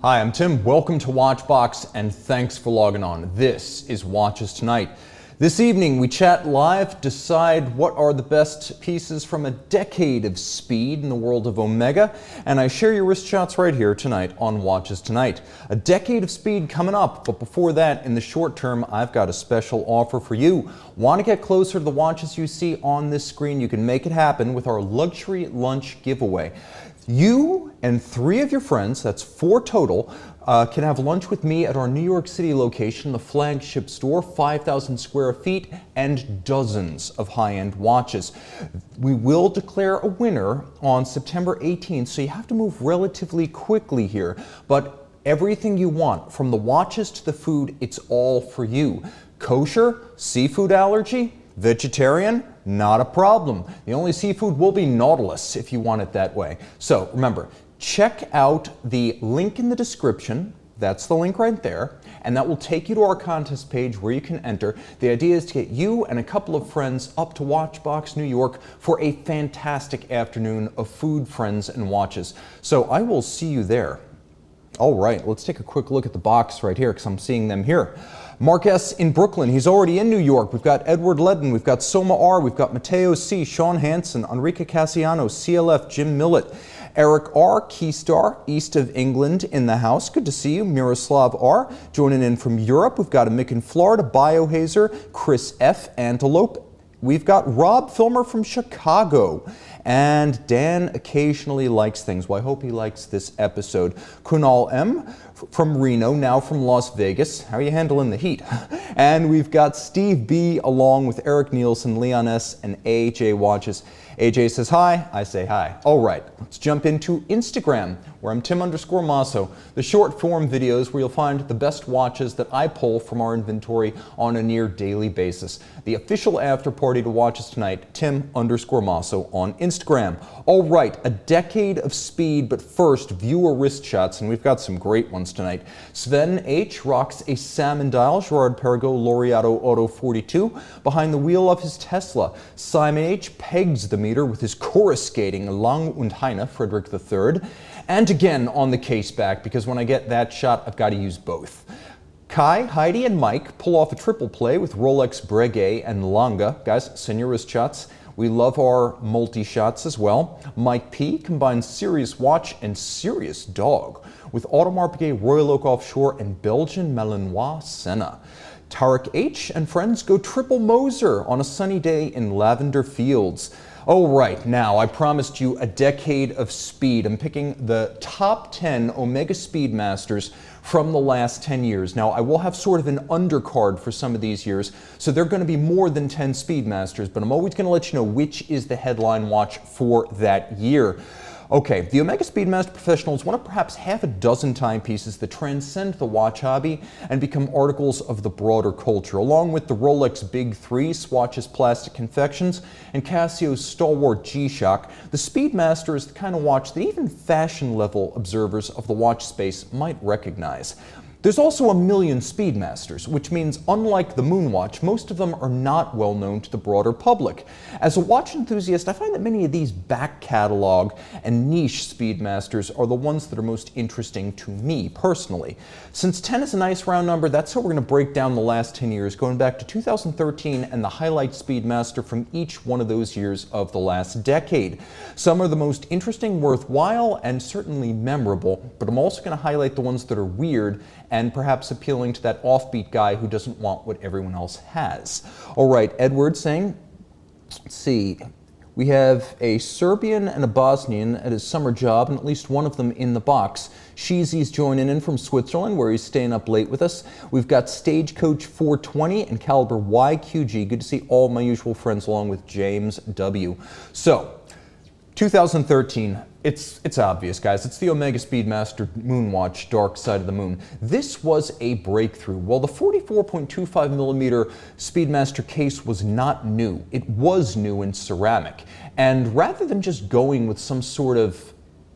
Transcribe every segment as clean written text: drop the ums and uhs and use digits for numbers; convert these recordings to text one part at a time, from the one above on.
Hi, I'm Tim. Welcome to Watchbox and thanks for logging on. This is Watches Tonight. This evening we chat live, decide what are the best pieces from a decade of speed in the world of Omega, and I share your wrist shots right here tonight on Watches Tonight. A decade of speed coming up, but before that, in the short term, I've got a special offer for you. Want to get closer to the watches you see on this screen? You can make it happen with our luxury lunch giveaway. You and 3 of your friends, that's 4 total, can have lunch with me at our New York City location, the flagship store, 5,000 square feet and dozens of high-end watches. We will declare a winner on September 18th, so you have to move relatively quickly here. But everything you want, from the watches to the food, it's all for you. Kosher, seafood allergy, vegetarian, not a problem. The only seafood will be Nautilus if you want it that way. So remember, check out the link in the description. That's the link right there. And that will take you to our contest page where you can enter. The idea is to get you and a couple of friends up to Watchbox New York for a fantastic afternoon of food, friends, and watches. So I will see you there. All right, let's take a quick look at the box right here because I'm seeing them here. Mark S. in Brooklyn, he's already in New York. We've got Edward Ledden, we've got Soma R, we've got Matteo C, Sean Hansen, Enrique Cassiano, CLF, Jim Millett, Eric R, Keystar, east of England in the house. Good to see you. Miroslav R, joining in from Europe. We've got a Mick in Florida, Biohazer, Chris F, Antelope. We've got Rob Filmer from Chicago. And Dan occasionally likes things. Well, I hope he likes this episode. Kunal M from Reno, now from Las Vegas. How are you handling the heat? And we've got Steve B along with Eric Nielsen, Leon S, and AJ Watches. AJ says hi, I say hi. All right, let's jump into Instagram, where I'm Tim_Mosso, the short form videos where you'll find the best watches that I pull from our inventory on a near daily basis. The official after party to Watches Tonight, Tim_Mosso on Instagram. All right, a decade of speed, but first, viewer wrist shots, and we've got some great ones tonight. Sven H rocks a salmon dial, Gerard Perregaux Laureato Auto 42, behind the wheel of his Tesla. Simon H pegs the meter with his coruscating Lang und Heine Frederick III. And again on the case back, because when I get that shot, I've got to use both. Kai, Heidi, and Mike pull off a triple play with Rolex Breguet and Lange. Guys, send your wrist shots. We love our multi-shots as well. Mike P combines serious watch and serious dog with Audemars Piguet Royal Oak Offshore and Belgian Malinois Senna. Tarek H and friends go triple Moser on a sunny day in Lavender Fields. Oh, right, now I promised you a decade of speed. I'm picking the top 10 Omega Speedmasters from the last 10 years. Now, I will have sort of an undercard for some of these years, so they're going to be more than 10 Speedmasters, but I'm always going to let you know which is the headline watch for that year. Okay, the Omega Speedmaster Professional is one of perhaps half a dozen timepieces that transcend the watch hobby and become articles of the broader culture. Along with the Rolex Big 3, Swatch's Plastic Confections, and Casio's stalwart G-Shock, the Speedmaster is the kind of watch that even fashion-level observers of the watch space might recognize. There's also a million Speedmasters, which means unlike the Moonwatch, most of them are not well known to the broader public. As a watch enthusiast, I find that many of these back catalog and niche Speedmasters are the ones that are most interesting to me personally. Since 10 is a nice round number, that's how we're going to break down the last 10 years, going back to 2013 and the highlight Speedmaster from each one of those years of the last decade. Some are the most interesting, worthwhile, and certainly memorable, but I'm also going to highlight the ones that are weird and perhaps appealing to that offbeat guy who doesn't want what everyone else has. All right, Edward saying, let's see, we have a Serbian and a Bosnian at his summer job, and at least one of them in the box. Sheezy's joining in from Switzerland, where he's staying up late with us. We've got Stagecoach 420 and Caliber YQG. Good to see all my usual friends along with James W. So, 2013, it's obvious, guys. It's the Omega Speedmaster Moonwatch Dark Side of the Moon. This was a breakthrough. While the 44.25mm Speedmaster case was not new, it was new in ceramic. And rather than just going with some sort of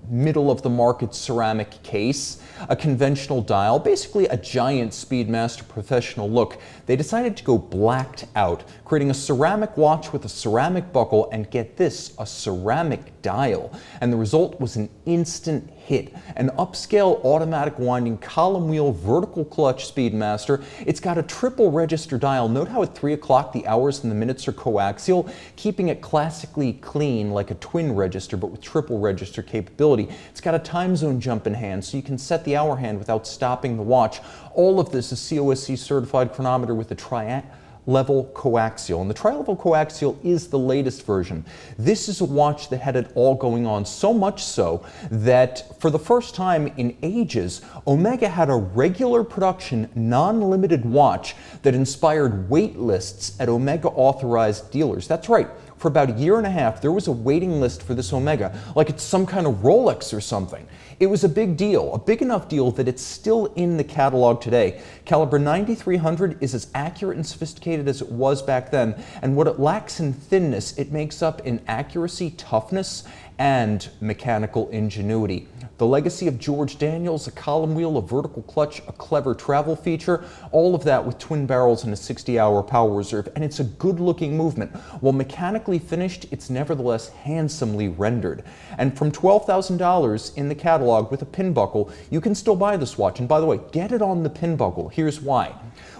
middle-of-the-market ceramic case, a conventional dial, basically a giant Speedmaster Professional look, they decided to go blacked out, creating a ceramic watch with a ceramic buckle and, get this, a ceramic dial. And the result was an instant hit. An upscale automatic winding column wheel vertical clutch Speedmaster. It's got a triple register dial. Note how at 3 o'clock the hours and the minutes are coaxial, keeping it classically clean like a twin register but with triple register capability. It's got a time zone jump in hand so you can set the hour hand without stopping the watch. All of this is COSC certified chronometer with a tri-level coaxial, and the tri-level coaxial is the latest version. This is a watch that had it all going on, so much so that for the first time in ages, Omega had a regular production, non-limited watch that inspired wait lists at Omega authorized dealers. That's right. For about a year and a half, there was a waiting list for this Omega, like it's some kind of Rolex or something. It was a big deal, a big enough deal that it's still in the catalog today. Caliber 9300 is as accurate and sophisticated as it was back then, and what it lacks in thinness, it makes up in accuracy, toughness, and mechanical ingenuity. The legacy of George Daniels, a column wheel, a vertical clutch, a clever travel feature, all of that with twin barrels and a 60-hour power reserve, and it's a good-looking movement. While mechanically finished, it's nevertheless handsomely rendered. And from $12,000 in the catalog with a pin buckle, you can still buy this watch. And by the way, get it on the pin buckle. Here's why.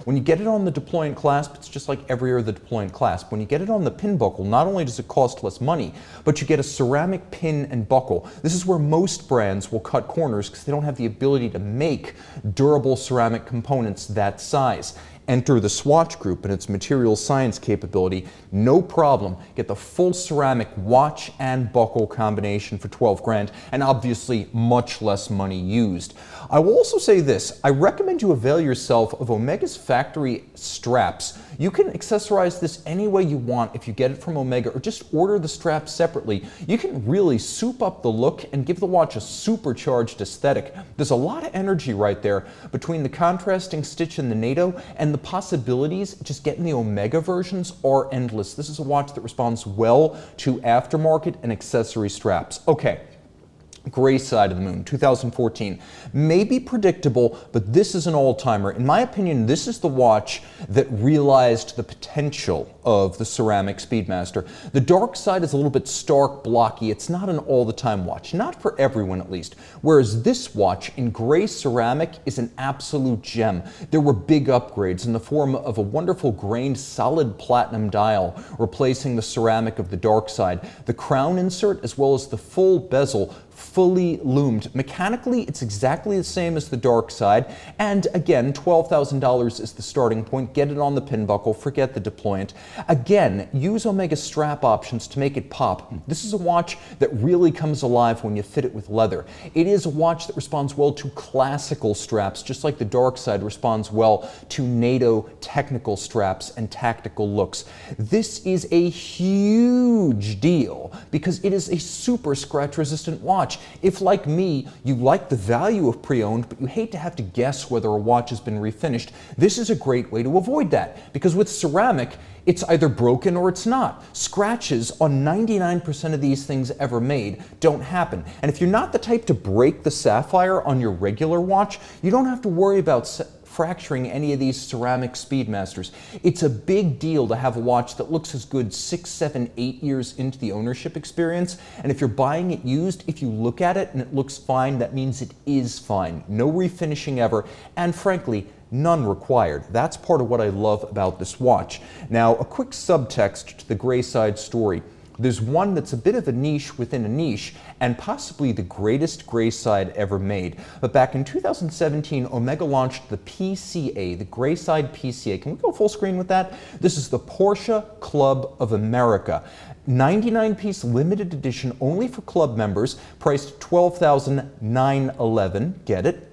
When you get it on the deployant clasp, it's just like every other deployant clasp. When you get it on the pin buckle, not only does it cost less money, but you get a ceramic pin and buckle. This is where most brands will cut corners because they don't have the ability to make durable ceramic components that size. Enter the Swatch Group and its material science capability, no problem. Get the full ceramic watch and buckle combination for 12 grand, and obviously much less money used. I will also say this, I recommend you avail yourself of Omega's factory straps. You can accessorize this any way you want if you get it from Omega, or just order the straps separately. You can really soup up the look and give the watch a supercharged aesthetic. There's a lot of energy right there between the contrasting stitch in the NATO, and the possibilities just getting the Omega versions are endless. This is a watch that responds well to aftermarket and accessory straps. Okay. Gray Side of the Moon, 2014. Maybe predictable, but this is an all-timer. In my opinion, this is the watch that realized the potential of the ceramic Speedmaster. The Dark Side is a little bit stark, blocky. It's not an all-the-time watch, not for everyone at least. Whereas this watch in gray ceramic is an absolute gem. There were big upgrades in the form of a wonderful grained solid platinum dial, replacing the ceramic of the Dark Side. The crown insert, as well as the full bezel, fully loomed. Mechanically, it's exactly the same as the Dark Side, and again, $12,000 is the starting point. Get it on the pin buckle, forget the deployant. Again, use Omega strap options to make it pop. This is a watch that really comes alive when you fit it with leather. It is a watch that responds well to classical straps, just like the Dark Side responds well to NATO technical straps and tactical looks. This is a huge deal because it is a super scratch-resistant watch. If, like me, you like the value of pre-owned, but you hate to have to guess whether a watch has been refinished, this is a great way to avoid that. Because with ceramic, it's either broken or it's not. Scratches on 99% of these things ever made don't happen. And if you're not the type to break the sapphire on your regular watch, you don't have to worry about fracturing any of these ceramic Speedmasters. It's a big deal to have a watch that looks as good 6, 7, 8 years into the ownership experience. And if you're buying it used, if you look at it and it looks fine, that means it is fine. No refinishing ever, and frankly, none required. That's part of what I love about this watch. Now, a quick subtext to the Gray Side story. There's one that's a bit of a niche within a niche, and possibly the greatest Gray Side ever made. But back in 2017, Omega launched the PCA, the Gray Side PCA. Can we go full screen with that? This is the Porsche Club of America. 99-piece limited edition only for club members, priced $12,911. Get it?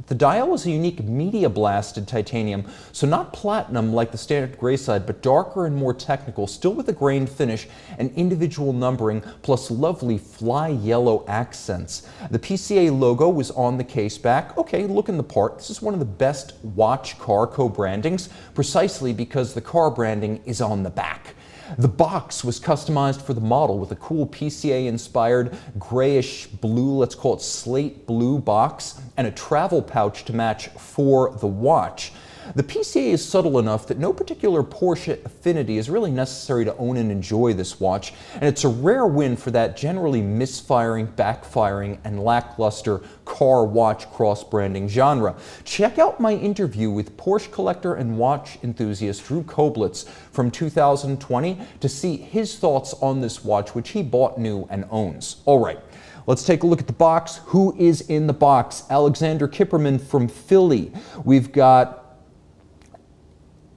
The dial is a unique media-blasted titanium, so not platinum like the standard Gray Side, but darker and more technical, still with a grained finish and individual numbering, plus lovely fly yellow accents. The PCA logo was on the case back. Okay, looking the part. This is one of the best watch car co-brandings, precisely because the car branding is on the back. The box was customized for the model with a cool PCA-inspired grayish blue, let's call it slate blue box, and a travel pouch to match for the watch. The PCA is subtle enough that no particular Porsche affinity is really necessary to own and enjoy this watch, and it's a rare win for that generally misfiring, backfiring, and lackluster car watch cross-branding genre. Check out my interview with Porsche collector and watch enthusiast Drew Koblitz from 2020 to see his thoughts on this watch, which he bought new and owns. All right. Let's take a look at the box. Who is in the box? Alexander Kipperman from Philly. We've got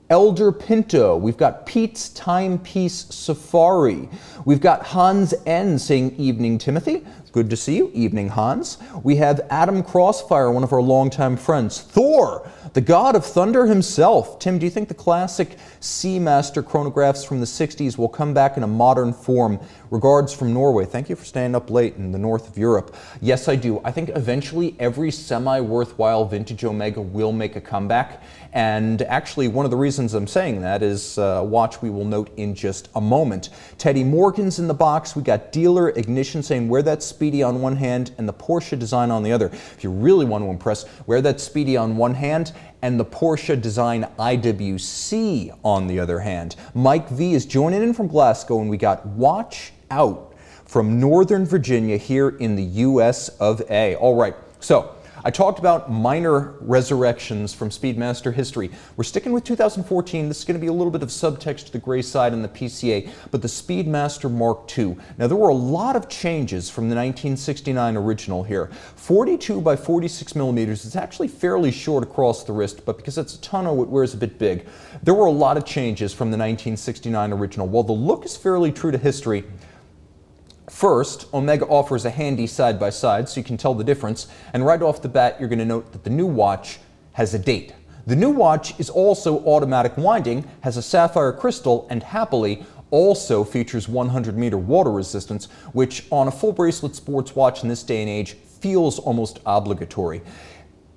Elder Pinto. We've got Pete's Timepiece Safari. We've got Hans N saying, "Evening, Timothy." Good to see you. Evening, Hans. We have Adam Crossfire, one of our longtime friends. Thor, the god of thunder himself. Tim, do you think the classic Seamaster chronographs from the 60s will come back in a modern form? Regards from Norway. Thank you for staying up late in the north of Europe. Yes, I do. I think eventually every semi-worthwhile vintage Omega will make a comeback. And actually, one of the reasons I'm saying that is a watch we will note in just a moment. Teddy Morgan's in the box. We got Dealer Ignition saying, "Wear that Speedy on one hand and the Porsche design on the other." If you really want to impress, wear that Speedy on one hand and the Porsche design IWC on the other hand. Mike V is joining in from Glasgow, and we got Watch Out from Northern Virginia here in the US of A. All right, so I talked about minor resurrections from Speedmaster history. We're sticking with 2014. This is going to be a little bit of subtext to the gray side in the PCA, but the Speedmaster Mark II. Now, there were a lot of changes from the 1969 original here. 42 by 46 millimeters. It's actually fairly short across the wrist, but because it's a tonneau, it wears a bit big. There were a lot of changes from the 1969 original. While the look is fairly true to history, first, Omega offers a handy side-by-side so you can tell the difference, and right off the bat you're going to note that the new watch has a date. The new watch is also automatic winding, has a sapphire crystal, and happily also features 100-meter water resistance, which on a full bracelet sports watch in this day and age feels almost obligatory.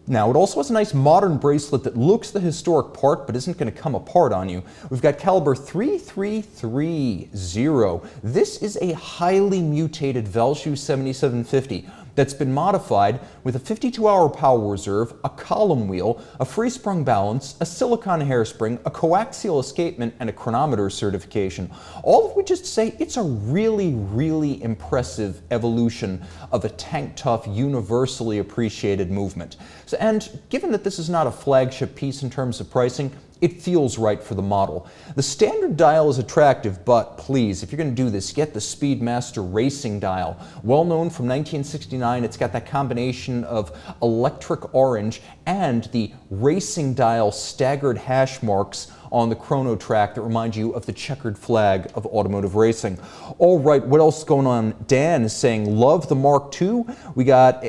Now, it also has a nice modern bracelet that looks the historic part but isn't going to come apart on you. We've got caliber 3330. This is a highly mutated Valjoux 7750 that's been modified with a 52-hour power reserve, a column wheel, a free-sprung balance, a silicone hairspring, a coaxial escapement, and a chronometer certification. All of which is to say it's a really, really impressive evolution of a tank-tough, universally appreciated movement. So, and given that this is not a flagship piece in terms of pricing, it feels right for the model. The standard dial is attractive, but please, if you're going to do this, get the Speedmaster Racing dial. Well known from 1969, it's got that combination of electric orange and the racing dial staggered hash marks on the chrono track that remind you of the checkered flag of automotive racing. All right, what else is going on? Dan is saying, love the Mark II. We got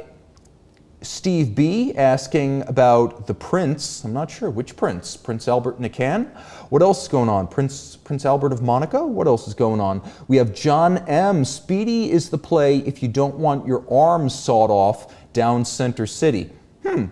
Steve B asking about the Prince. I'm not sure which Prince. Prince Albert in a can? What else is going on? Prince Albert of Monaco? What else is going on? We have John M. Speedy is the play if you don't want your arms sawed off down Center City.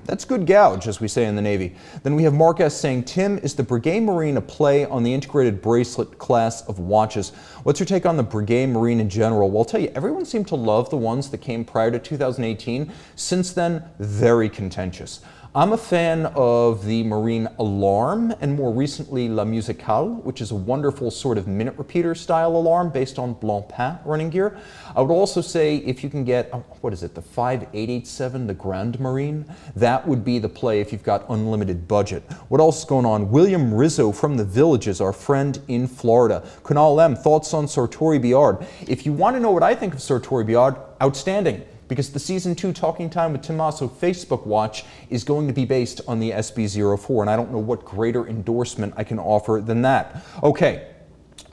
That's good gouge, as we say in the Navy. Then we have Mark S. saying, Tim, is the Breguet Marine a play on the integrated bracelet class of watches? What's your take on the Breguet Marine in general? Well, I'll tell you, everyone seemed to love the ones that came prior to 2018. Since then, very contentious. I'm a fan of the Marine Alarm and more recently La Musicale, which is a wonderful sort of minute repeater style alarm based on Blancpain running gear. I would also say if you can get, what is it, the 5887, the Grand Marine, that would be the play if you've got unlimited budget. What else is going on? William Rizzo from the Villages, our friend in Florida. Kunal M, thoughts on Sartori Biard? If you want to know what I think of Sartori Biard, outstanding. Because the Season 2 Talking Time with Tim Mosso Facebook watch is going to be based on the SB04, and I don't know what greater endorsement I can offer than that. Okay,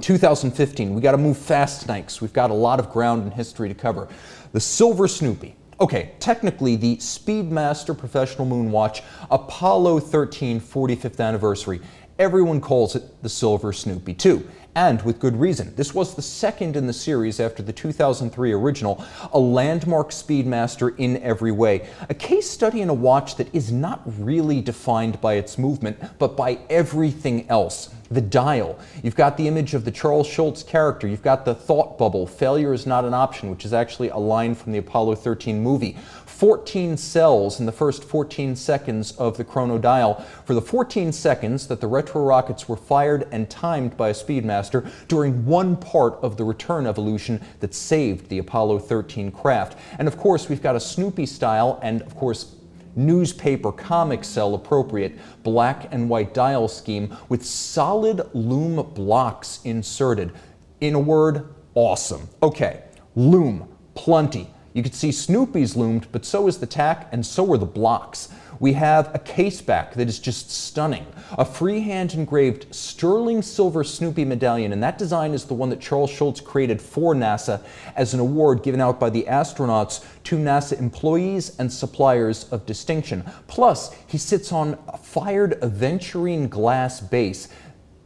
2015, we got to move fast tonight because we've got a lot of ground and history to cover. The Silver Snoopy. Okay, technically the Speedmaster Professional Moonwatch Apollo 13 45th anniversary. Everyone calls it the Silver Snoopy too. And with good reason. This was the second in the series after the 2003 original, a landmark Speedmaster in every way. A case study in a watch that is not really defined by its movement, but by everything else. The dial. You've got the image of the Charles Schulz character. You've got the thought bubble. Failure is not an option, which is actually a line from the Apollo 13 movie. 14 cells in the first 14 seconds of the chrono dial for the 14 seconds that the retro rockets were fired and timed by a Speedmaster during one part of the return evolution that saved the Apollo 13 craft. And of course, we've got a Snoopy style and of course newspaper comic cell appropriate black and white dial scheme with solid loom blocks inserted. In a word, awesome. Okay, loom, plenty. You can see Snoopy's loomed, but so is the tack and so are the blocks. We have a case back that is just stunning. A freehand engraved sterling silver Snoopy medallion, and that design is the one that Charles Schulz created for NASA as an award given out by the astronauts to NASA employees and suppliers of distinction. Plus, he sits on a fired aventurine glass base.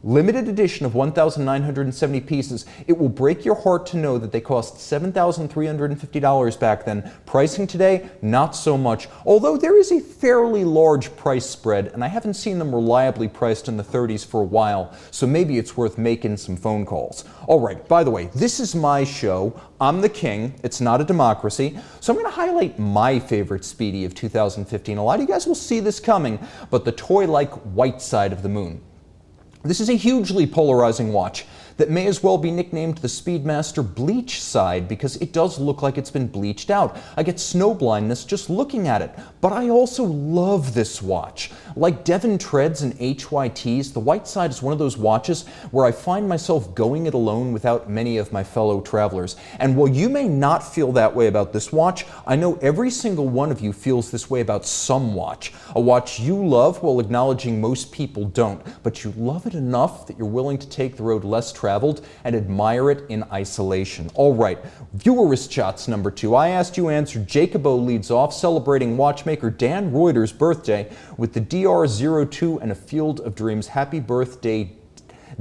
Limited edition of 1,970 pieces. It will break your heart to know that they cost $7,350 back then. Pricing today, not so much. Although there is a fairly large price spread, and I haven't seen them reliably priced in the 30s for a while, so maybe it's worth making some phone calls. All right, by the way, this is my show. I'm the king. It's not a democracy. So I'm going to highlight my favorite Speedy of 2015. A lot of you guys will see this coming, but the toy-like white side of the moon. This is a hugely polarizing watch that may as well be nicknamed the Speedmaster Bleach Side because it does look like it's been bleached out. I get snow blindness just looking at it. But I also love this watch. Like Devon Treads and HYTs, the white side is one of those watches where I find myself going it alone without many of my fellow travelers. And while you may not feel that way about this watch, I know every single one of you feels this way about some watch. A watch you love while acknowledging most people don't, but you love it enough that you're willing to take the road less traveled and admire it in isolation. All right, viewer Wristshots number 2. I asked you answered. Jacobo leads off, celebrating watchmaker Dan Reuter's birthday with the DR02 and a Field of Dreams. Happy birthday,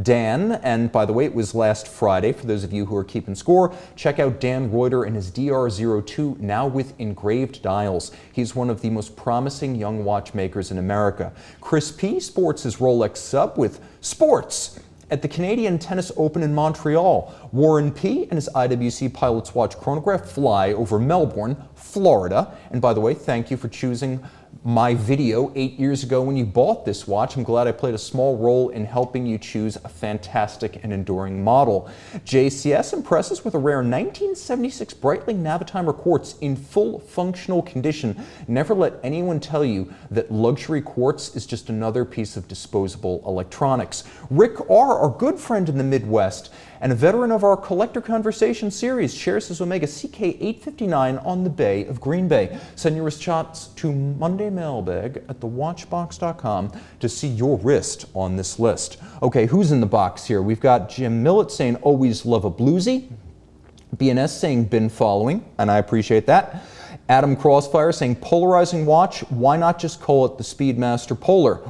Dan. And by the way, it was last Friday. For those of you who are keeping score, check out Dan Reuter and his DR02, now with engraved dials. He's one of the most promising young watchmakers in America. Chris P sports his Rolex sub with sports at the Canadian Tennis Open in Montreal. Warren P and his IWC Pilot's Watch chronograph fly over Melbourne, Florida. And by the way, thank you for choosing my video 8 years ago when you bought this watch. I'm glad I played a small role in helping you choose a fantastic and enduring model. JCS impresses with a rare 1976 Breitling Navitimer quartz in full functional condition. Never let anyone tell you that luxury quartz is just another piece of disposable electronics. Rick R, our good friend in the Midwest, and a veteran of our Collector Conversation series, shares his Omega CK859 on the Bay of Green Bay. Send your shots to Monday Mailbag at thewatchbox.com to see your wrist on this list. Okay, who's in the box here? We've got Jim Millett saying, always love a bluesy. BNS saying, been following, and I appreciate that. Adam Crossfire saying, polarizing watch, why not just call it the Speedmaster Polar?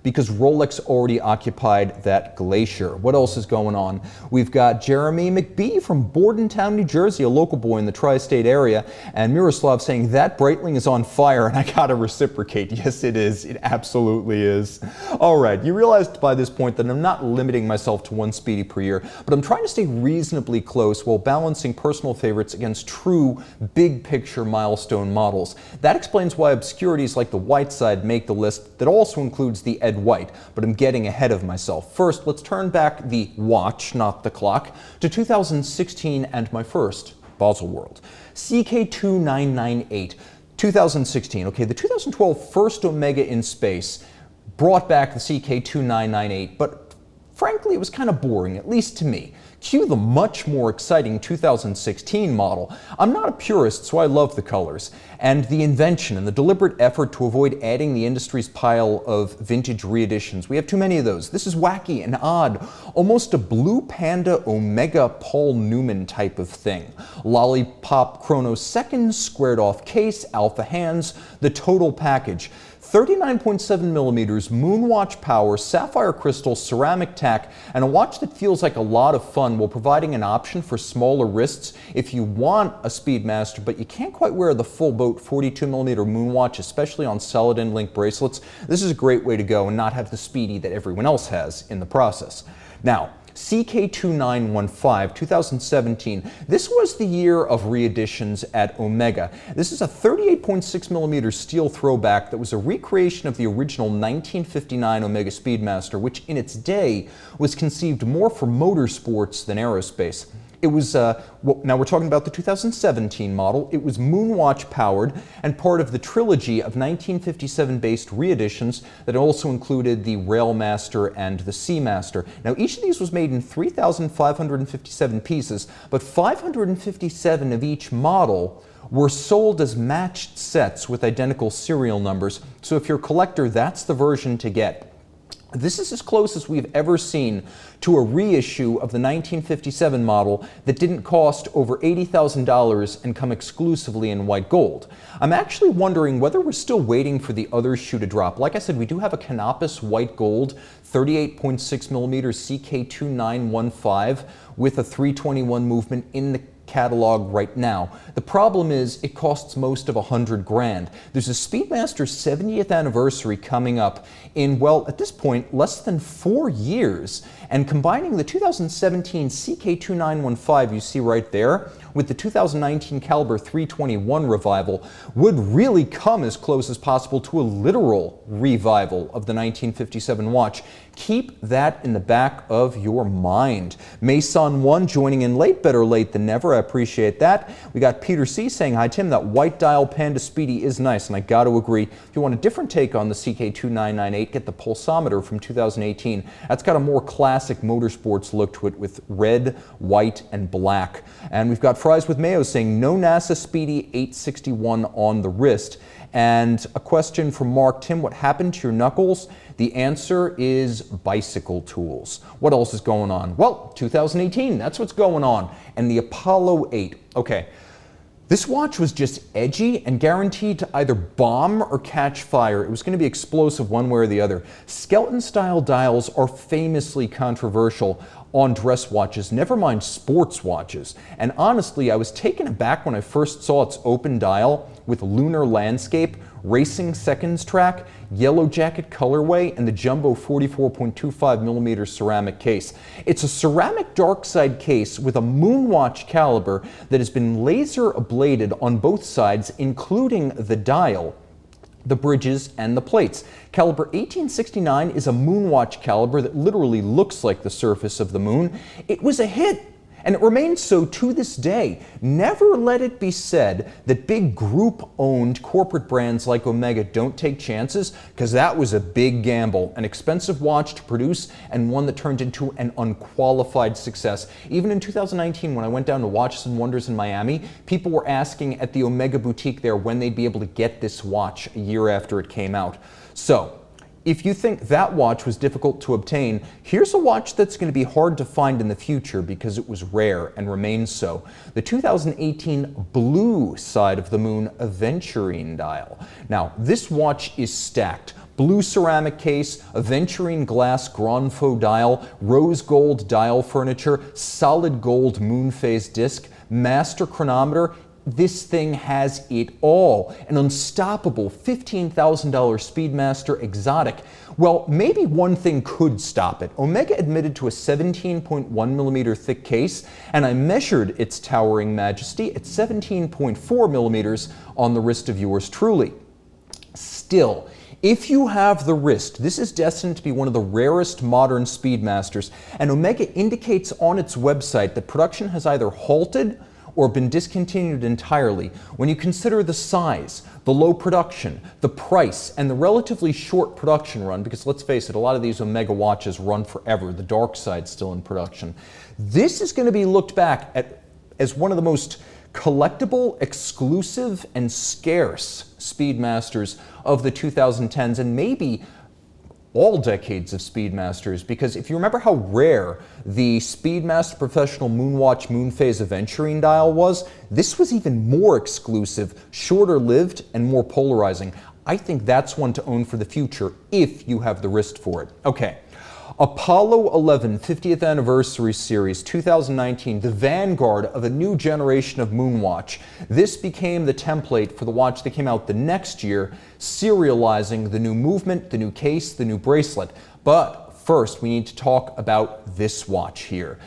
Because Rolex already occupied that glacier. What else is going on? We've got Jeremy McBee from Bordentown, New Jersey, a local boy in the tri-state area, and Miroslav saying that Breitling is on fire, and I gotta reciprocate. Yes, it is. It absolutely is. All right, you realized by this point that I'm not limiting myself to one Speedy per year, but I'm trying to stay reasonably close while balancing personal favorites against true big picture milestone models. That explains why obscurities like the white side make the list that also includes the White, but I'm getting ahead of myself. First, let's turn back the watch, not the clock, to 2016 and my first Baselworld. CK2998, 2016. Okay, the 2012 first Omega in space brought back the CK2998, but frankly, it was kind of boring, at least to me. Cue the much more exciting 2016 model. I'm not a purist, so I love the colors. And the invention and the deliberate effort to avoid adding the industry's pile of vintage reeditions. We have too many of those. This is wacky and odd. Almost a Blue Panda Omega Paul Newman type of thing. Lollipop Chrono second, squared off case, alpha hands, the total package. 39.7 millimeters, Moonwatch power, sapphire crystal, ceramic tack, and a watch that feels like a lot of fun while providing an option for smaller wrists if you want a Speedmaster, but you can't quite wear the full boat 42 millimeter Moonwatch, especially on solid end link bracelets. This is a great way to go and not have the speedy that everyone else has in the process. Now, CK2915, 2017. This was the year of re-editions at Omega. This is a 38.6 millimeter steel throwback that was a recreation of the original 1959 Omega Speedmaster, which in its day was conceived more for motorsports than aerospace. It was, now we're talking about the 2017 model. It was Moonwatch powered and part of the trilogy of 1957 based re-editions that also included the Railmaster and the Seamaster. Now each of these was made in 3,557 pieces, but 557 of each model were sold as matched sets with identical serial numbers. So if you're a collector, that's the version to get. This is as close as we've ever seen to a reissue of the 1957 model that didn't cost over $80,000 and come exclusively in white gold. I'm actually wondering whether we're still waiting for the other shoe to drop. Like I said, we do have a Canopus white gold 38.6 millimeter CK2915 with a 321 movement in the catalog right now. The problem is it costs most of $100 grand. There's a Speedmaster 70th anniversary coming up in, well, at this point, less than 4 years. And combining the 2017 CK2915 you see right there with the 2019 caliber 321 revival would really come as close as possible to a literal revival of the 1957 watch. Keep that in the back of your mind. Mason 1 joining in late, better late than never. I appreciate that. We got Peter C saying, hi Tim, that white dial Panda Speedy is nice, and I got to agree. If you want a different take on the CK2998, get the Pulsometer from 2018. That's got a more classic motorsports look to it with red, white, and black. And we've got Fries with Mayo saying, no NASA Speedy 861 on the wrist. And a question from Mark, Tim, what happened to your knuckles? The answer is bicycle tools. What else is going on? Well, 2018, that's what's going on. And the Apollo 8. Okay, this watch was just edgy and guaranteed to either bomb or catch fire. It was going to be explosive one way or the other. Skeleton-style dials are famously controversial on dress watches, never mind sports watches. And honestly, I was taken aback when I first saw its open dial with lunar landscape, racing seconds track, yellow jacket colorway, and the jumbo 44.25 millimeter ceramic case. It's a ceramic dark side case with a Moonwatch caliber that has been laser ablated on both sides, including the dial, the bridges, and the plates. Caliber 1869 is a Moonwatch caliber that literally looks like the surface of the moon. It was a hit, and it remains so to this day. Never let it be said that big group-owned corporate brands like Omega don't take chances, because that was a big gamble, an expensive watch to produce, and one that turned into an unqualified success. Even in 2019, when I went down to Watches and Wonders in Miami, people were asking at the Omega boutique there when they'd be able to get this watch a year after it came out. So, if you think that watch was difficult to obtain, here's a watch that's going to be hard to find in the future because it was rare and remains so. The 2018 blue side of the moon Aventurine dial. Now, this watch is stacked. Blue ceramic case, Aventurine glass Grand Faux dial, rose gold dial furniture, solid gold moon phase disc, master chronometer. This thing has it all. An unstoppable $15,000 Speedmaster exotic. Well, maybe one thing could stop it. Omega admitted to a 17.1 millimeter thick case, and I measured its towering majesty at 17.4 millimeters on the wrist of yours truly. Still, if you have the wrist, this is destined to be one of the rarest modern Speedmasters, and Omega indicates on its website that production has either halted or been discontinued entirely. When you consider the size, the low production, the price, and the relatively short production run, because let's face it, a lot of these Omega watches run forever, the Dark Side's still in production. This is going to be looked back at as one of the most collectible, exclusive, and scarce Speedmasters of the 2010s, and maybe all decades of Speedmasters, because if you remember how rare the Speedmaster Professional Moonwatch Moonphase Aventurine dial was, this was even more exclusive, shorter lived, and more polarizing. I think that's one to own for the future if you have the wrist for it. Okay. Apollo 11 50th Anniversary Series 2019, the vanguard of a new generation of Moonwatch. This became the template for the watch that came out the next year, serializing the new movement, the new case, the new bracelet. But first, we need to talk about this watch here.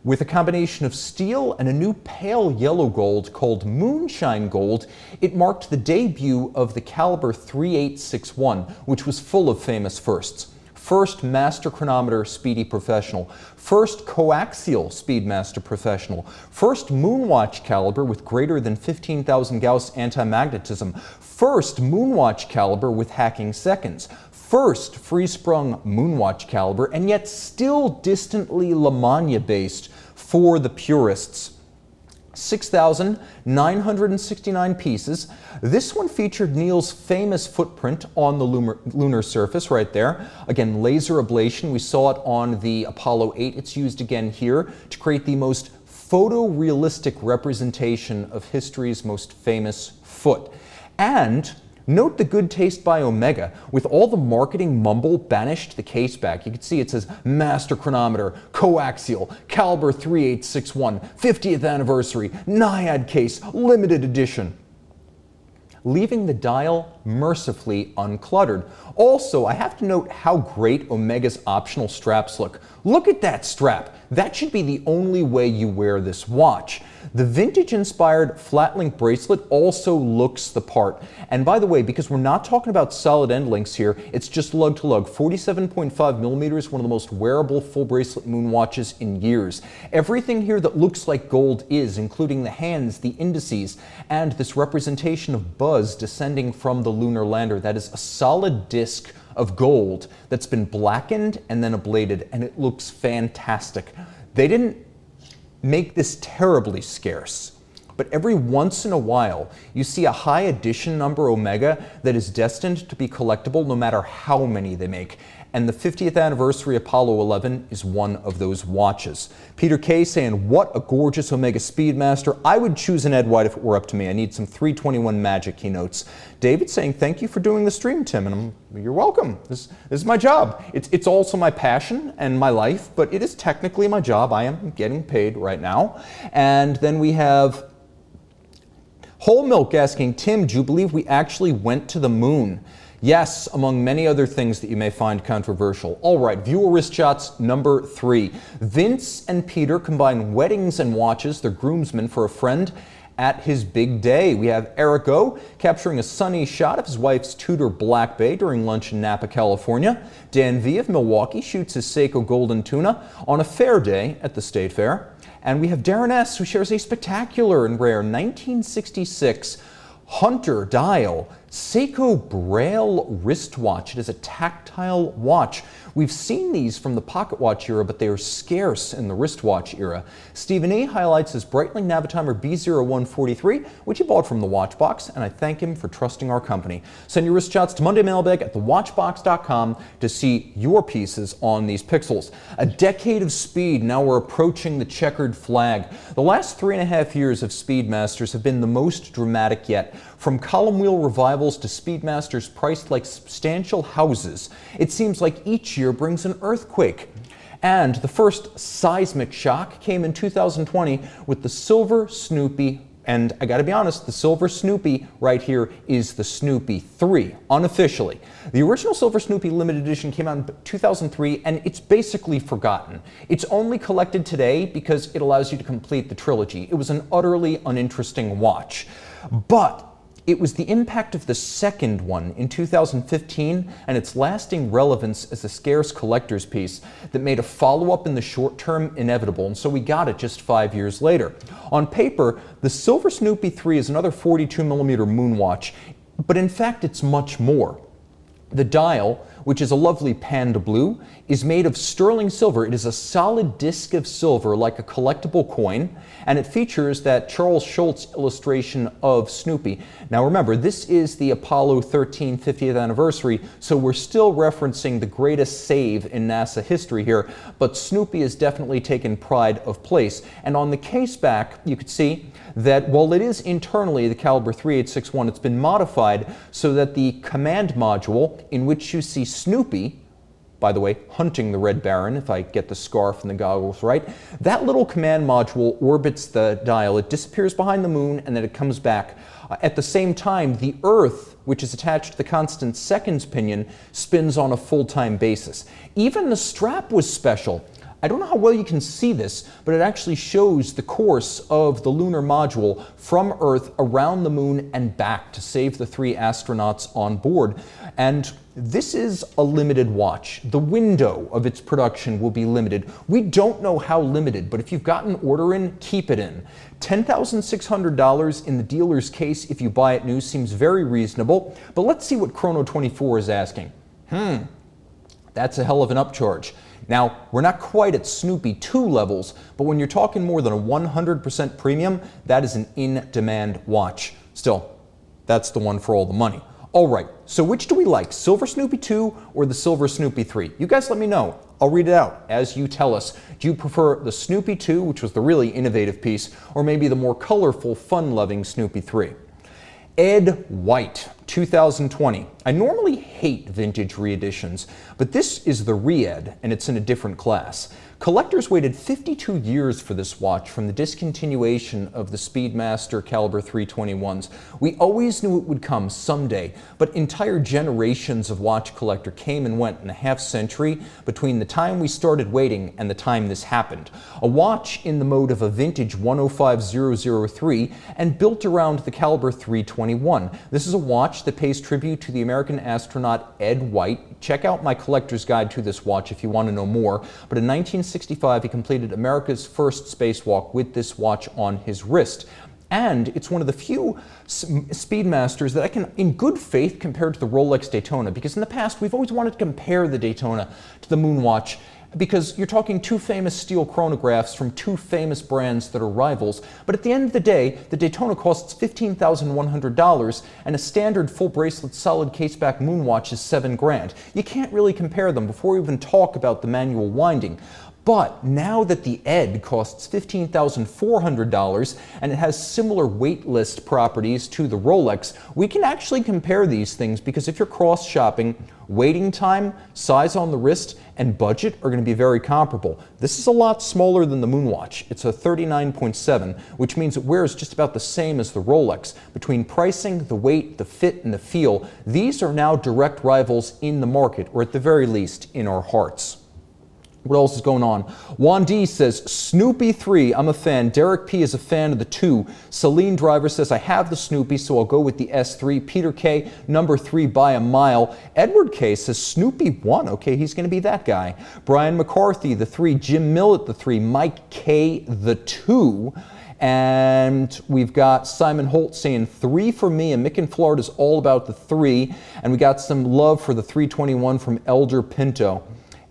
With a combination of steel and a new pale yellow gold called Moonshine Gold, it marked the debut of the caliber 3861, which was full of famous firsts. First master chronometer Speedy Professional, first coaxial Speedmaster Professional, first Moonwatch caliber with greater than 15,000 Gauss anti-magnetism, first Moonwatch caliber with hacking seconds, first free-sprung Moonwatch caliber, and yet still distantly Lamagna based for the purists. 6,969 pieces. This one featured Neil's famous footprint on the lunar surface right there. Again, laser ablation. We saw it on the Apollo 8. It's used again here to create the most photorealistic representation of history's most famous foot. And note the good taste by Omega. With all the marketing mumble banished the case back. You can see it says Master Chronometer, Coaxial, Caliber 3861, 50th Anniversary, Naiad Case, Limited Edition. Leaving the dial mercifully uncluttered. Also, I have to note how great Omega's optional straps look. Look at that strap. That should be the only way you wear this watch. The vintage-inspired flat link bracelet also looks the part. And by the way, because we're not talking about solid end links here, it's just lug to lug. 47.5 millimeters, one of the most wearable full bracelet moon watches in years. Everything here that looks like gold is, including the hands, the indices, and this representation of buzz descending from the lunar lander. That is a solid disc of gold that's been blackened and then ablated, and it looks fantastic. They didn't make this terribly scarce, but every once in a while you see a high edition number Omega that is destined to be collectible no matter how many they make. And the 50th anniversary Apollo 11 is one of those watches. Peter K saying, what a gorgeous Omega Speedmaster. I would choose an Ed White if it were up to me. I need some 321 magic, he notes. David saying, thank you for doing the stream, Tim. And you're welcome. This is my job. It's also my passion and my life, but it is technically my job. I am getting paid right now. And then we have Whole Milk asking, Tim, do you believe we actually went to the moon? Yes, among many other things that you may find controversial. All right, viewer wrist shots number 3. Vince and Peter combine weddings and watches, their groomsmen, for a friend at his big day. We have Eric O capturing a sunny shot of his wife's Tudor Black Bay during lunch in Napa, California. Dan V of Milwaukee shoots his Seiko Golden Tuna on a fair day at the State Fair. And we have Darren S who shares a spectacular and rare 1966 Hunter dial Seiko Braille wristwatch. It is a tactile watch. We've seen these from the pocket watch era, but they are scarce in the wristwatch era. Stephen E highlights his Breitling Navitimer B0143, which he bought from the Watchbox, and I thank him for trusting our company. Send your wrist shots to Monday Mailbag at thewatchbox.com to see your pieces on these pixels. A decade of speed, now we're approaching the checkered flag. The last 3.5 years of Speedmasters have been the most dramatic yet. From column wheel revivals to Speedmasters priced like substantial houses, it seems like each year brings an earthquake. And the first seismic shock came in 2020 with the Silver Snoopy, and I gotta be honest, the Silver Snoopy right here is the Snoopy 3, unofficially. The original Silver Snoopy limited edition came out in 2003, and it's basically forgotten. It's only collected today because it allows you to complete the trilogy. It was an utterly uninteresting watch. But it was the impact of the second one in 2015 and its lasting relevance as a scarce collector's piece that made a follow-up in the short term inevitable, and so we got it just 5 years later. On paper, the Silver Snoopy 3 is another 42mm moon watch, but in fact it's much more. The dial, which is a lovely panda blue, is made of sterling silver. It is a solid disc of silver like a collectible coin, and it features that Charles Schulz illustration of Snoopy. Now remember, this is the Apollo 13 50th anniversary, so we're still referencing the greatest save in NASA history here, but Snoopy has definitely taken pride of place. And on the case back, you could see that while it is internally the caliber 3861, it's been modified so that the command module in which you see Snoopy, by the way, hunting the Red Baron, if I get the scarf and the goggles right, that little command module orbits the dial. It disappears behind the moon and then it comes back. At the same time, the Earth, which is attached to the constant seconds pinion, spins on a full-time basis. Even the strap was special. I don't know how well you can see this, but it actually shows the course of the lunar module from Earth around the moon and back to save the 3 astronauts on board. And this is a limited watch. The window of its production will be limited. We don't know how limited, but if you've got an order in, keep it in. $10,600 in the dealer's case if you buy it new seems very reasonable, but let's see what Chrono24 is asking. That's a hell of an upcharge. Now, we're not quite at Snoopy 2 levels, but when you're talking more than a 100% premium, that is an in-demand watch. Still, that's the one for all the money. All right, so which do we like, Silver Snoopy 2 or the Silver Snoopy 3? You guys let me know. I'll read it out as you tell us. Do you prefer the Snoopy 2, which was the really innovative piece, or maybe the more colorful, fun-loving Snoopy 3? Ed White, 2020. I normally hate vintage reeditions, but this is the re-ed, and it's in a different class. Collectors waited 52 years for this watch from the discontinuation of the Speedmaster caliber 321s. We always knew it would come someday, but entire generations of watch collector came and went in a half century between the time we started waiting and the time this happened. A watch in the mode of a vintage 105003 and built around the caliber 321. This is a watch that pays tribute to the American astronaut Ed White. Check out my collector's guide to this watch if you want to know more. But in 1965, he completed America's first spacewalk with this watch on his wrist. And it's one of the few Speedmasters that I can, in good faith, compare to the Rolex Daytona, because in the past, we've always wanted to compare the Daytona to the Moonwatch, because you're talking 2 famous steel chronographs from 2 famous brands that are rivals. But at the end of the day, the Daytona costs $15,100 and a standard full bracelet solid caseback Moonwatch is $7,000. You can't really compare them before we even talk about the manual winding. But now that the Ed costs $15,400 and it has similar wait list properties to the Rolex, we can actually compare these things, because if you're cross-shopping, waiting time, size on the wrist, and budget are going to be very comparable. This is a lot smaller than the Moonwatch. It's a 39.7, which means it wears just about the same as the Rolex. Between pricing, the weight, the fit, and the feel, these are now direct rivals in the market, or at the very least, in our hearts. What else is going on? Juan D says, Snoopy 3, I'm a fan. Derek P is a fan of the 2. Celine Driver says, I have the Snoopy, so I'll go with the S3. Peter K, number 3 by a mile. Edward K says, Snoopy 1. Okay, he's going to be that guy. Brian McCarthy, the 3. Jim Millett, the 3. Mike K, the 2. And we've got Simon Holt saying 3 for me, and Mick in Florida is all about the 3. And we got some love for the 321 from Elder Pinto.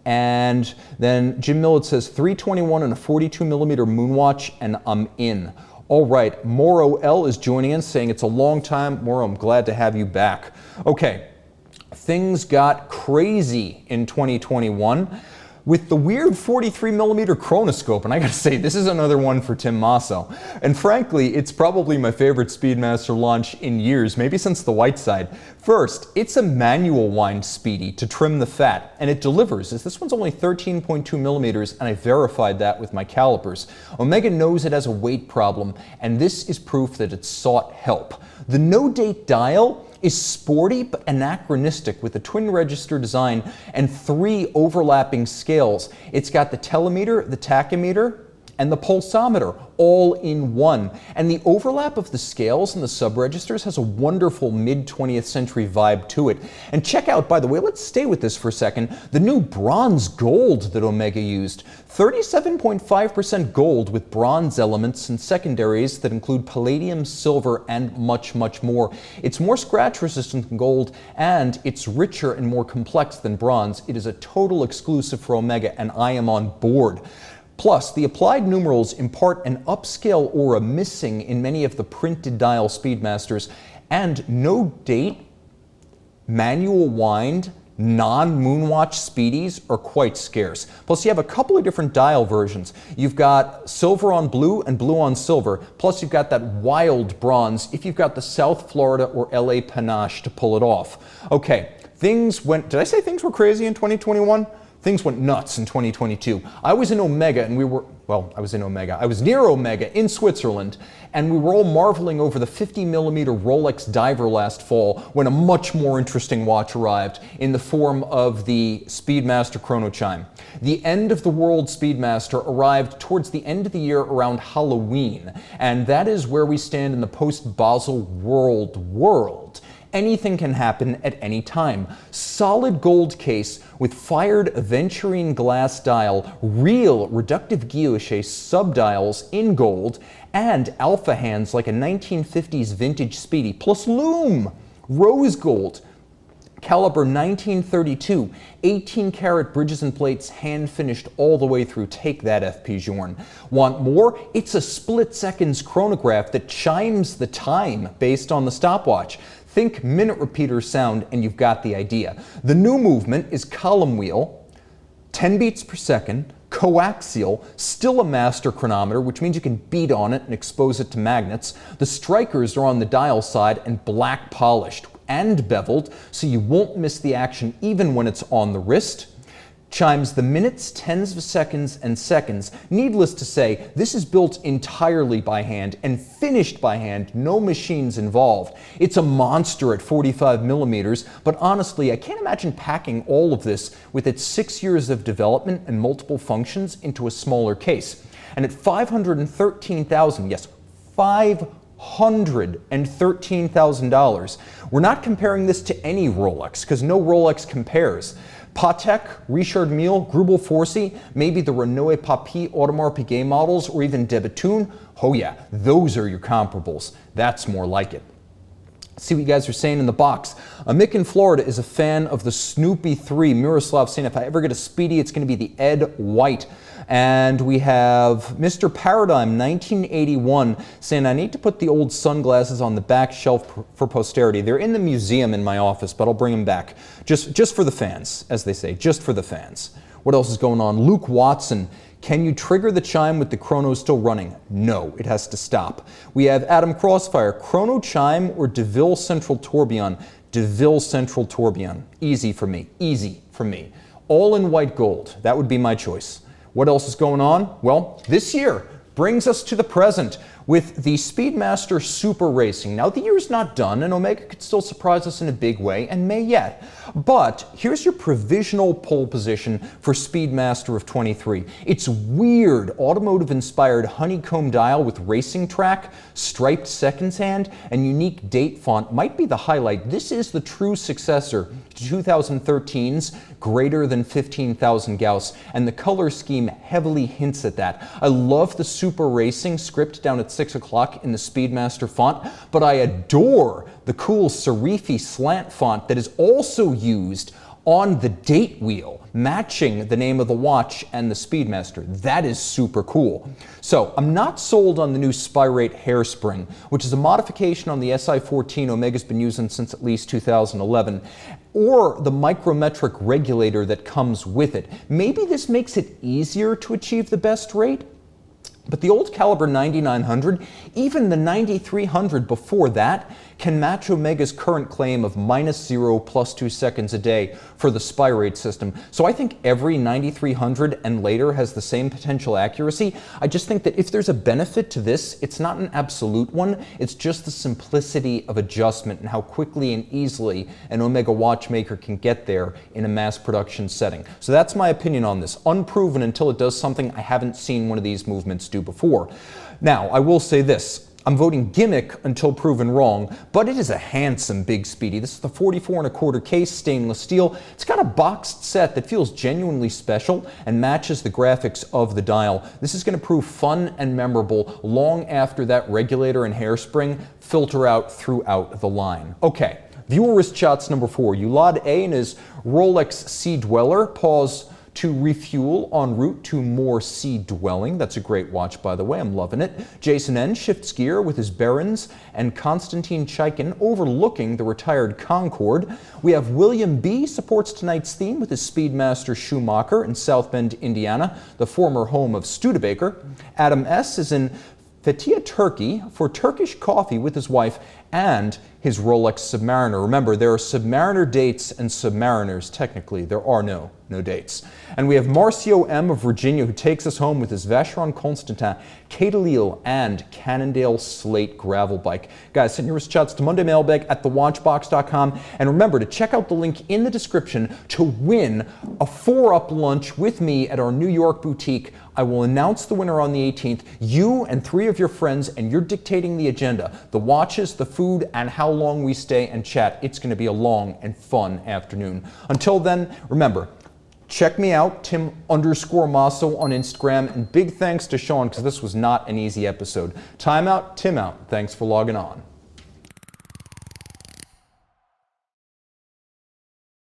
And then Jim Millett says 321 and a 42mm Moonwatch, and I'm in. All right, Moro L is joining in saying it's a long time. Moro, I'm glad to have you back. Okay, things got crazy in 2021 with the weird 43mm chronoscope, and I gotta say, this is another one for Tim Mosso. And frankly, it's probably my favorite Speedmaster launch in years, maybe since the Whiteside. First, it's a manual wind speedy to trim the fat, and it delivers, as this one's only 13.2mm, and I verified that with my calipers. Omega knows it has a weight problem, and this is proof that it sought help. The no-date dial is sporty but anachronistic with a twin register design and 3 overlapping scales. It's got the telemeter, the tachymeter, and the pulsometer all in one. And the overlap of the scales and the subregisters has a wonderful mid-20th century vibe to it. And check out, by the way, let's stay with this for a second, the new bronze gold that Omega used. 37.5% gold with bronze elements and secondaries that include palladium, silver, and much, much more. It's more scratch resistant than gold, and it's richer and more complex than bronze. It is a total exclusive for Omega, and I am on board. Plus, the applied numerals impart an upscale aura missing in many of the printed dial Speedmasters, and no date, manual wind, non-Moonwatch Speedies are quite scarce. Plus, you have a couple of different dial versions. You've got silver on blue and blue on silver, plus you've got that wild bronze if you've got the South Florida or LA panache to pull it off. Okay, did I say things were crazy in 2021? Things went nuts in 2022. I was in Omega and I was near Omega in Switzerland, and we were all marveling over the 50mm Rolex diver last fall when a much more interesting watch arrived in the form of the Speedmaster Chrono Chime. The end of the world Speedmaster arrived towards the end of the year around Halloween, and that is where we stand in the post-Basel world. Anything can happen at any time. Solid gold case with fired aventurine glass dial, real reductive guilloche subdials in gold, and alpha hands like a 1950s vintage Speedy, plus lume, rose gold, caliber 1932, 18 karat bridges and plates, hand finished all the way through. Take that, FP Journe. Want more? It's a split seconds chronograph that chimes the time based on the stopwatch. Think minute repeater sound and you've got the idea. The new movement is column wheel, 10 beats per second, coaxial, still a master chronometer, which means you can beat on it and expose it to magnets. The strikers are on the dial side and black polished and beveled, so you won't miss the action even when it's on the wrist. Chimes the minutes, tens of seconds, and seconds. Needless to say, this is built entirely by hand and finished by hand, no machines involved. It's a monster at 45mm, but honestly, I can't imagine packing all of this with its 6 years of development and multiple functions into a smaller case. And at $513,000, yes, $513,000. We're not comparing this to any Rolex, because no Rolex compares. Patek, Richard Mille, Grubel Forsey, maybe the Renault Papi Audemars Piguet models, or even De Bethune. Oh yeah, those are your comparables. That's more like it. See what you guys are saying in the box. Mick in Florida is a fan of the Snoopy 3. Miroslav saying if I ever get a Speedy, it's going to be the Ed White. And we have Mr. Paradigm 1981 saying I need to put the old sunglasses on the back shelf for posterity. They're in the museum in my office, but I'll bring them back. Just for the fans, as they say, just for the fans. What else is going on? Luke Watson. Can you trigger the chime with the chrono still running? No, it has to stop. We have Adam Crossfire, chrono chime or DeVille Central Tourbillon? DeVille Central Tourbillon. Easy for me, easy for me. All in white gold, that would be my choice. What else is going on? Well, this year brings us to the present with the Speedmaster Super Racing. Now, the year's not done, and Omega could still surprise us in a big way, and may yet. But here's your provisional pole position for Speedmaster of 23. It's weird, automotive-inspired honeycomb dial with racing track, striped seconds hand, and unique date font might be the highlight. This is the true successor to 2013's greater than 15,000 Gauss, and the color scheme heavily hints at that. I love the Super Racing script down at 6 o'clock in the Speedmaster font, but I adore the cool serifi slant font that is also used on the date wheel, matching the name of the watch and the Speedmaster. That is super cool. So I'm not sold on the new Spirate hairspring, which is a modification on the SI14 Omega's been using since at least 2011, or the micrometric regulator that comes with it. Maybe this makes it easier to achieve the best rate? But the old caliber 9900, even the 9300 before that, can match Omega's current claim of -0 plus 2 seconds a day for the SPY rate system. So I think every 9300 and later has the same potential accuracy. I just think that if there's a benefit to this, it's not an absolute one. It's just the simplicity of adjustment and how quickly and easily an Omega watchmaker can get there in a mass production setting. So that's my opinion on this. Unproven until it does something I haven't seen one of these movements do before. Now, I will say this. I'm voting gimmick until proven wrong, but it is a handsome big speedy. This is the 44¼ case, stainless steel. It's got a boxed set that feels genuinely special and matches the graphics of the dial. This is going to prove fun and memorable long after that regulator and hairspring filter out throughout the line. Okay, viewer wrist shots number 4. Yulad A in his Rolex Sea Dweller. Pause to refuel en route to more sea dwelling. That's a great watch, by the way. I'm loving it. Jason N shifts gear with his Barons, and Konstantin Chaikin overlooking the retired Concorde. We have William B supports tonight's theme with his Speedmaster Schumacher in South Bend, Indiana, the former home of Studebaker. Adam S is in Fethiye, Turkey for Turkish coffee with his wife and his Rolex Submariner. Remember, there are Submariner dates and Submariners. Technically, there are no dates. And we have Marcio M of Virginia, who takes us home with his Vacheron Constantin, Cadelille, and Cannondale Slate gravel bike. Guys, send your wrist shots to Monday Mailbag at thewatchbox.com. And remember to check out the link in the description to win a 4-up lunch with me at our New York boutique. I will announce the winner on the 18th. You and 3 of your friends, and you're dictating the agenda. The watches, the food, and how long we stay and chat. It's going to be a long and fun afternoon. Until then, remember, check me out, Tim_Mosso on Instagram, and big thanks to Sean, because this was not an easy episode. Time out, Tim out. Thanks for logging on.